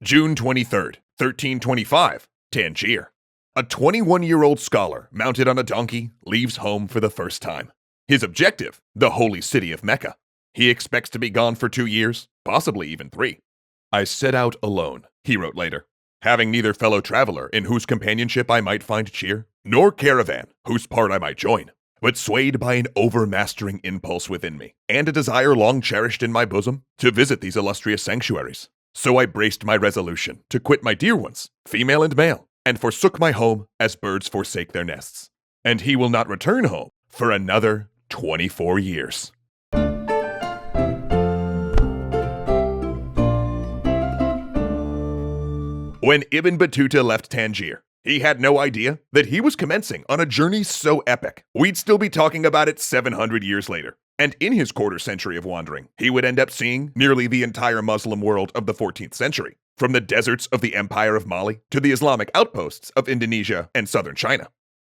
June 23rd, 1325, Tangier. A 21-year-old scholar mounted on a donkey leaves home for the first time. His objective, the holy city of Mecca. He expects to be gone for 2 years, possibly even 3. I set out alone, he wrote later, having neither fellow traveler in whose companionship I might find cheer, nor caravan whose part I might join, but swayed by an overmastering impulse within me, and a desire long cherished in my bosom to visit these illustrious sanctuaries. So I braced my resolution to quit my dear ones, female and male, and forsook my home as birds forsake their nests. And he will not return home for another 24 years. When Ibn Battuta left Tangier, he had no idea that he was commencing on a journey so epic, we'd still be talking about it 700 years later. And in his quarter century of wandering, he would end up seeing nearly the entire Muslim world of the 14th century, from the deserts of the Empire of Mali to the Islamic outposts of Indonesia and southern China.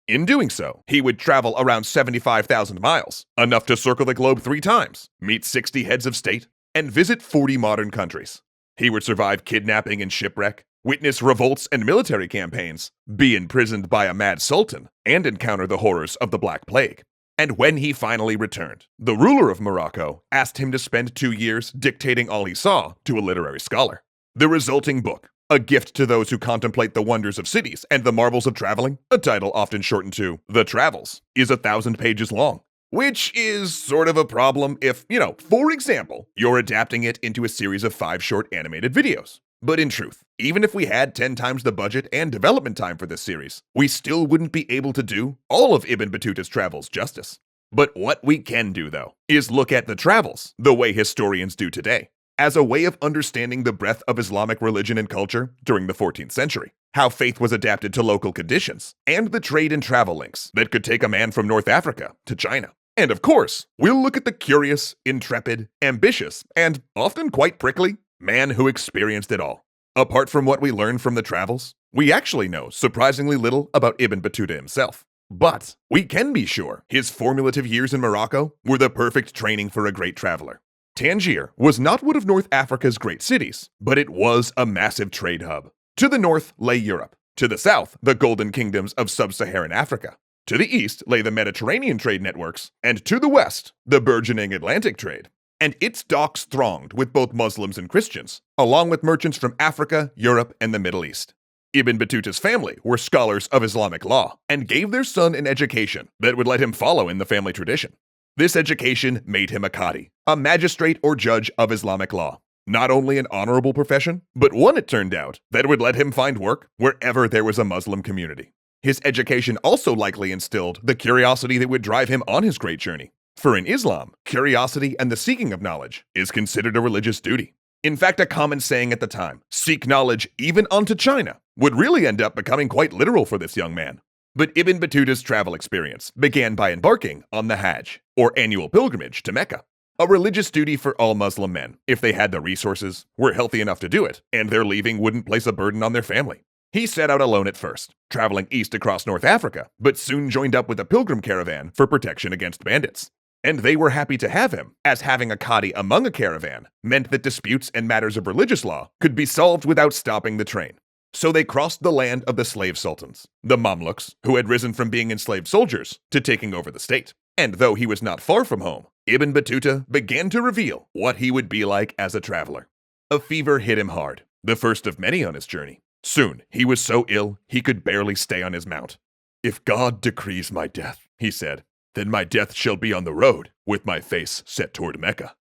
In doing so, he would travel around 75,000 miles, enough to circle the globe 3 times, meet 60 heads of state, and visit 40 modern countries. He would survive kidnapping and shipwreck, witness revolts and military campaigns, be imprisoned by a mad sultan, and encounter the horrors of the Black Plague. And when he finally returned, the ruler of Morocco asked him to spend 2 years dictating all he saw to a literary scholar. The resulting book, a gift to those who contemplate the wonders of cities and the marvels of traveling, a title often shortened to The Travels, is 1,000 pages long, which is sort of a problem if, for example, you're adapting it into a series of 5 short animated videos. But in truth, even if we had 10 times the budget and development time for this series, we still wouldn't be able to do all of Ibn Battuta's travels justice. But what we can do, though, is look at the travels the way historians do today, as a way of understanding the breadth of Islamic religion and culture during the 14th century, how faith was adapted to local conditions, and the trade and travel links that could take a man from North Africa to China. And of course, we'll look at the curious, intrepid, ambitious, and often quite prickly man who experienced it all. Apart from what we learn from the travels, we actually know surprisingly little about Ibn Battuta himself. But we can be sure his formative years in Morocco were the perfect training for a great traveler. Tangier was not one of North Africa's great cities, but it was a massive trade hub. To the north lay Europe. To the south, the golden kingdoms of sub-Saharan Africa. To the east lay the Mediterranean trade networks, and to the west, the burgeoning Atlantic trade. And its docks thronged with both Muslims and Christians, along with merchants from Africa, Europe, and the Middle East. Ibn Battuta's family were scholars of Islamic law and gave their son an education that would let him follow in the family tradition. This education made him a qadi, a magistrate or judge of Islamic law. Not only an honorable profession, but one, it turned out, that would let him find work wherever there was a Muslim community. His education also likely instilled the curiosity that would drive him on his great journey. For in Islam, curiosity and the seeking of knowledge is considered a religious duty. In fact, a common saying at the time, seek knowledge even unto China, would really end up becoming quite literal for this young man. But Ibn Battuta's travel experience began by embarking on the Hajj, or annual pilgrimage to Mecca, a religious duty for all Muslim men, if they had the resources, were healthy enough to do it, and their leaving wouldn't place a burden on their family. He set out alone at first, traveling east across North Africa, but soon joined up with a pilgrim caravan for protection against bandits. And they were happy to have him, as having a qadi among a caravan meant that disputes and matters of religious law could be solved without stopping the train. So they crossed the land of the slave sultans, the Mamluks, who had risen from being enslaved soldiers to taking over the state. And though he was not far from home, Ibn Battuta began to reveal what he would be like as a traveler. A fever hit him hard, the first of many on his journey. Soon, he was so ill he could barely stay on his mount. "If God decrees my death," he said, "then my death shall be on the road, with my face set toward Mecca."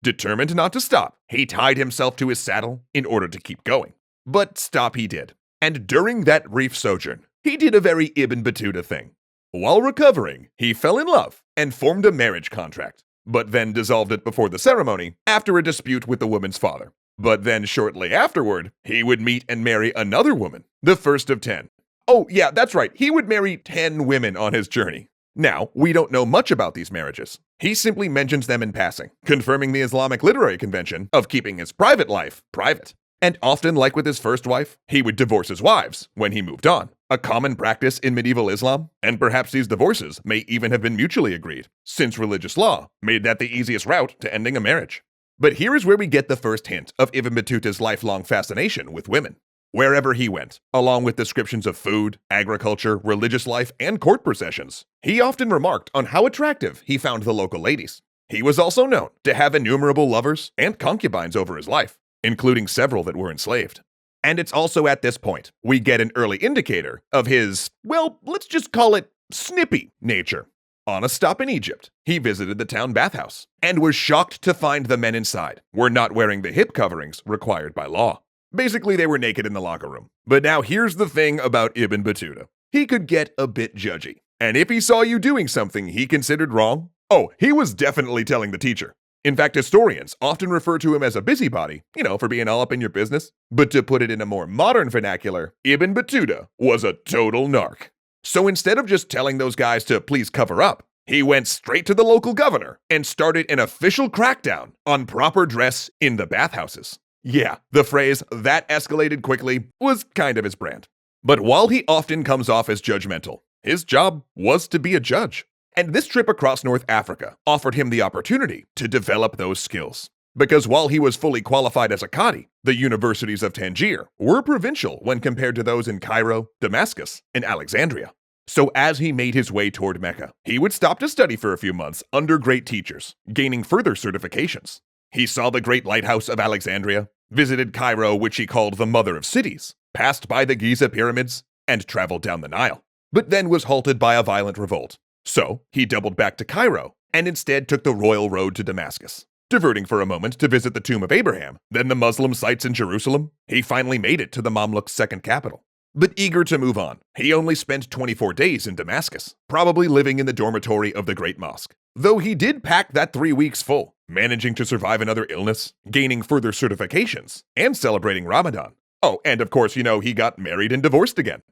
Determined not to stop, he tied himself to his saddle in order to keep going. But stop he did. And during that brief sojourn, he did a very Ibn Battuta thing. While recovering, he fell in love and formed a marriage contract, but then dissolved it before the ceremony after a dispute with the woman's father. But then shortly afterward, he would meet and marry another woman, the first of 10. Oh yeah, that's right, he would marry 10 women on his journey. Now, we don't know much about these marriages. He simply mentions them in passing, confirming the Islamic literary convention of keeping his private life private. And often, like with his first wife, he would divorce his wives when he moved on, a common practice in medieval Islam, and perhaps these divorces may even have been mutually agreed, since religious law made that the easiest route to ending a marriage. But here is where we get the first hint of Ibn Battuta's lifelong fascination with women. Wherever he went, along with descriptions of food, agriculture, religious life, and court processions, he often remarked on how attractive he found the local ladies. He was also known to have innumerable lovers and concubines over his life, including several that were enslaved. And it's also at this point we get an early indicator of his, well, let's just call it snippy nature. On a stop in Egypt, he visited the town bathhouse and was shocked to find the men inside were not wearing the hip coverings required by law. Basically, they were naked in the locker room. But now here's the thing about Ibn Battuta. He could get a bit judgy. And if he saw you doing something he considered wrong, oh, he was definitely telling the teacher. In fact, historians often refer to him as a busybody, for being all up in your business. But to put it in a more modern vernacular, Ibn Battuta was a total narc. So instead of just telling those guys to please cover up, he went straight to the local governor and started an official crackdown on proper dress in the bathhouses. Yeah, the phrase, "that escalated quickly," was kind of his brand. But while he often comes off as judgmental, his job was to be a judge. And this trip across North Africa offered him the opportunity to develop those skills. Because while he was fully qualified as a Qadi, the universities of Tangier were provincial when compared to those in Cairo, Damascus, and Alexandria. So as he made his way toward Mecca, he would stop to study for a few months under great teachers, gaining further certifications. He saw the great lighthouse of Alexandria, visited Cairo, which he called the Mother of Cities, passed by the Giza pyramids, and traveled down the Nile, but then was halted by a violent revolt. So he doubled back to Cairo and instead took the royal road to Damascus. Diverting for a moment to visit the tomb of Abraham, then the Muslim sites in Jerusalem, he finally made it to the Mamluks' second capital. But eager to move on, he only spent 24 days in Damascus, probably living in the dormitory of the Great Mosque. Though he did pack that 3 weeks full, managing to survive another illness, gaining further certifications, and celebrating Ramadan. Oh, and of course, he got married and divorced again.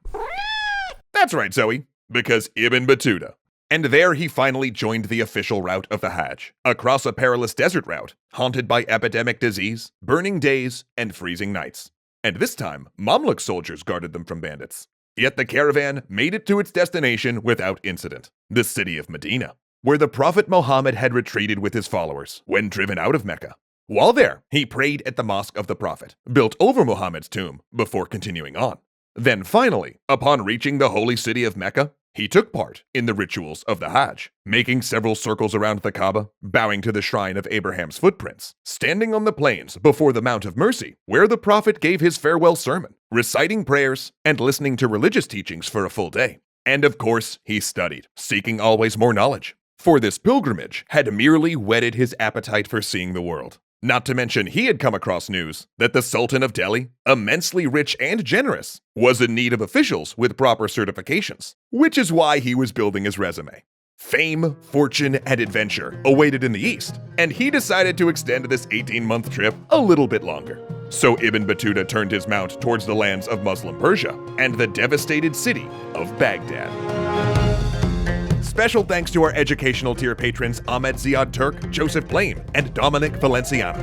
That's right, Zoe, because Ibn Battuta. And there he finally joined the official route of the Hajj, across a perilous desert route, haunted by epidemic disease, burning days, and freezing nights. And this time, Mamluk soldiers guarded them from bandits. Yet the caravan made it to its destination without incident, the city of Medina, where the Prophet Muhammad had retreated with his followers when driven out of Mecca. While there, he prayed at the Mosque of the Prophet, built over Muhammad's tomb, before continuing on. Then finally, upon reaching the holy city of Mecca, he took part in the rituals of the Hajj, making several circles around the Kaaba, bowing to the shrine of Abraham's footprints, standing on the plains before the Mount of Mercy, where the Prophet gave his farewell sermon, reciting prayers, and listening to religious teachings for a full day. And of course, he studied, seeking always more knowledge. For this pilgrimage had merely whetted his appetite for seeing the world. Not to mention he had come across news that the Sultan of Delhi, immensely rich and generous, was in need of officials with proper certifications, which is why he was building his resume. Fame, fortune, and adventure awaited in the East, and he decided to extend this 18-month trip a little bit longer. So Ibn Battuta turned his mount towards the lands of Muslim Persia and the devastated city of Baghdad. Special thanks to our educational tier patrons Ahmed Ziad Turk, Joseph Blaine, and Dominic Valenciano.